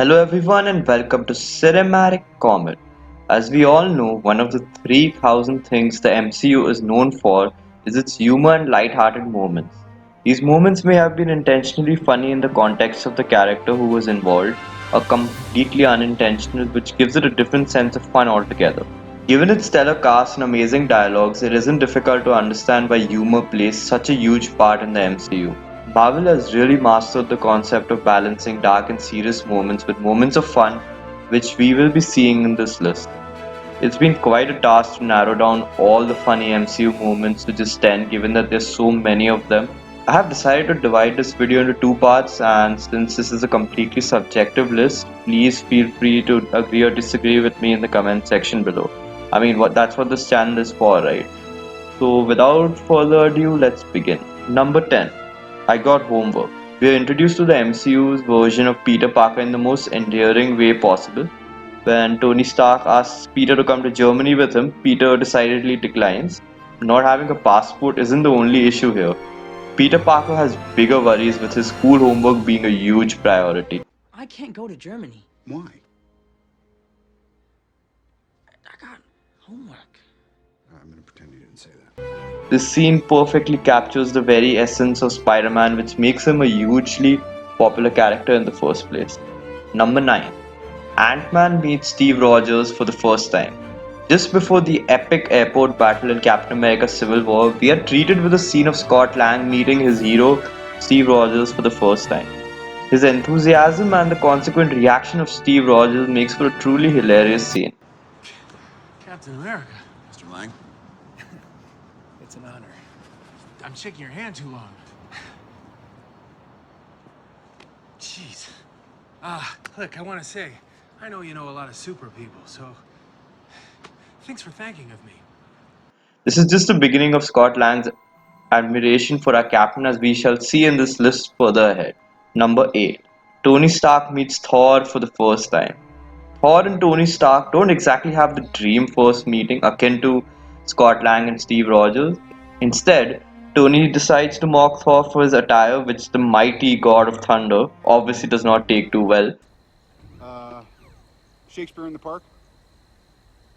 Hello everyone and welcome to Cinematic Comet. As we all know, one of the 3000 things the MCU is known for is its humor and light-hearted moments. These moments may have been intentionally funny in the context of the character who was involved, or completely unintentional, which gives it a different sense of fun altogether. Given its stellar cast and amazing dialogues, it isn't difficult to understand why humor plays such a huge part in the MCU. Marvel has really mastered the concept of balancing dark and serious moments with moments of fun, which we will be seeing in this list. It's been quite a task to narrow down all the funny MCU moments to just 10 given that there's so many of them. I have decided to divide this video into two parts, and since this is a completely subjective list, please feel free to agree or disagree with me in the comment section below. I mean, that's what this channel is for, right? So without further ado, let's begin. Number 10. I Got Homework. We are introduced to the MCU's version of Peter Parker in the most endearing way possible. When Tony Stark asks Peter to come to Germany with him, Peter decidedly declines. Not having a passport isn't the only issue here. Peter Parker has bigger worries, with his school homework being a huge priority. I can't go to Germany. Why? I got homework. I'm gonna pretend you didn't say that. This scene perfectly captures the very essence of Spider-Man, which makes him a hugely popular character in the first place. Number 9. Ant-Man meets Steve Rogers for the first time. Just before the epic airport battle in Captain America Civil War, we are treated with a scene of Scott Lang meeting his hero Steve Rogers for the first time. His enthusiasm and the consequent reaction of Steve Rogers makes for a truly hilarious scene. Captain America. Mr. Lang? It's an honor. I'm shaking your hand too long. Jeez. Look, I want to say, I know you know a lot of super people, so thanks for thanking of me. This is just the beginning of Scott Lang's admiration for our captain, as we shall see in this list further ahead. Number 8. Tony Stark meets Thor for the first time. Thor and Tony Stark don't exactly have the dream first meeting akin to Scott Lang and Steve Rogers. Instead, Tony decides to mock Thor for his attire, which the mighty god of thunder obviously does not take too well. Shakespeare in the Park?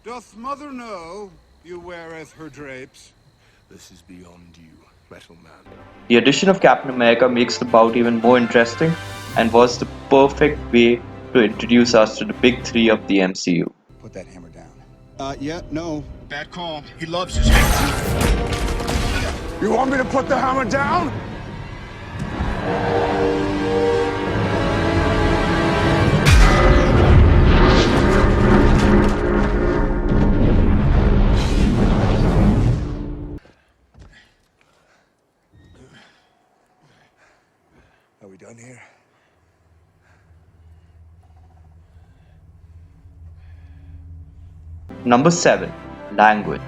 Doth mother know you weareth her drapes? This is beyond you, Metal Man. The addition of Captain America makes the bout even more interesting and was the perfect way to introduce us to the big three of the MCU. Put that hammer down. Yeah, no. Bad call. He loves his hammer. You want me to put the hammer down? Are we done here? Number 7. Language.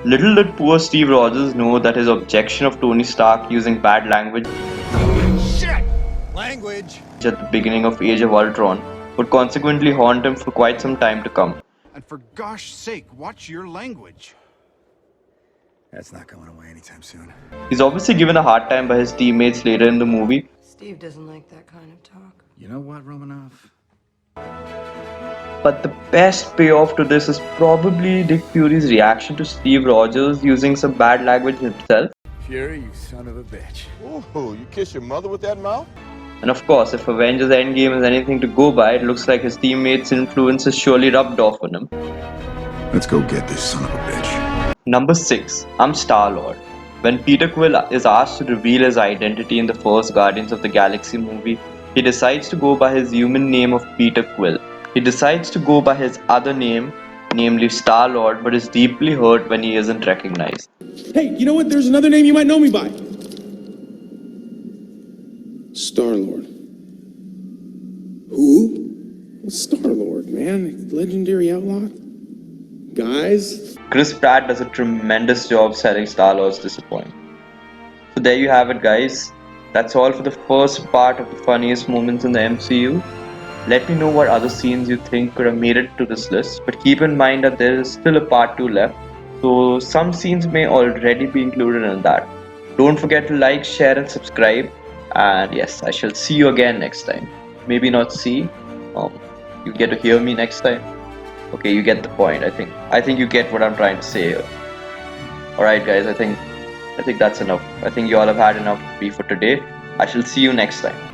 Little did poor Steve Rogers know that his objection of Tony Stark using bad language Shit! Language! at the beginning of Age of Ultron would consequently haunt him for quite some time to come. And for gosh sake, watch your language. That's not going away anytime soon. He's obviously given a hard time by his teammates later in the movie, Steve doesn't like that kind of talk. You know what, Romanoff? but the best payoff to this is probably Nick Fury's reaction to Steve Rogers using some bad language himself. Fury, you son of a bitch. Ooh, you kiss your mother with that mouth? And of course, if Avengers Endgame is anything to go by, it looks like his teammates' influence has surely rubbed off on him. Let's go get this son of a bitch. Number 6. I'm Star-Lord. When Peter Quill is asked to reveal his identity in the first Guardians of the Galaxy movie, he decides to go by his human name of Peter Quill. He decides to go by his other name, namely Star-Lord, but is deeply hurt when he isn't recognized. Hey, you know what? There's another name you might know me by. Star-Lord. Who? Well, Star-Lord, man. Legendary outlaw. Guys. Chris Pratt does a tremendous job selling Star-Lord's disappointment. So there you have it, guys. That's all for the first part of the funniest moments in the MCU. Let me know what other scenes you think could have made it to this list, but keep in mind that there is still a part 2 left, so some scenes may already be included in that. Don't forget to like, share and subscribe, and yes, I shall see you again next time. Maybe not see, You get to hear me next time. Okay, you get the point. I think you get what I'm trying to say here. All right, guys. I think that's enough. I think you all have had enough of me for today. I shall see you next time.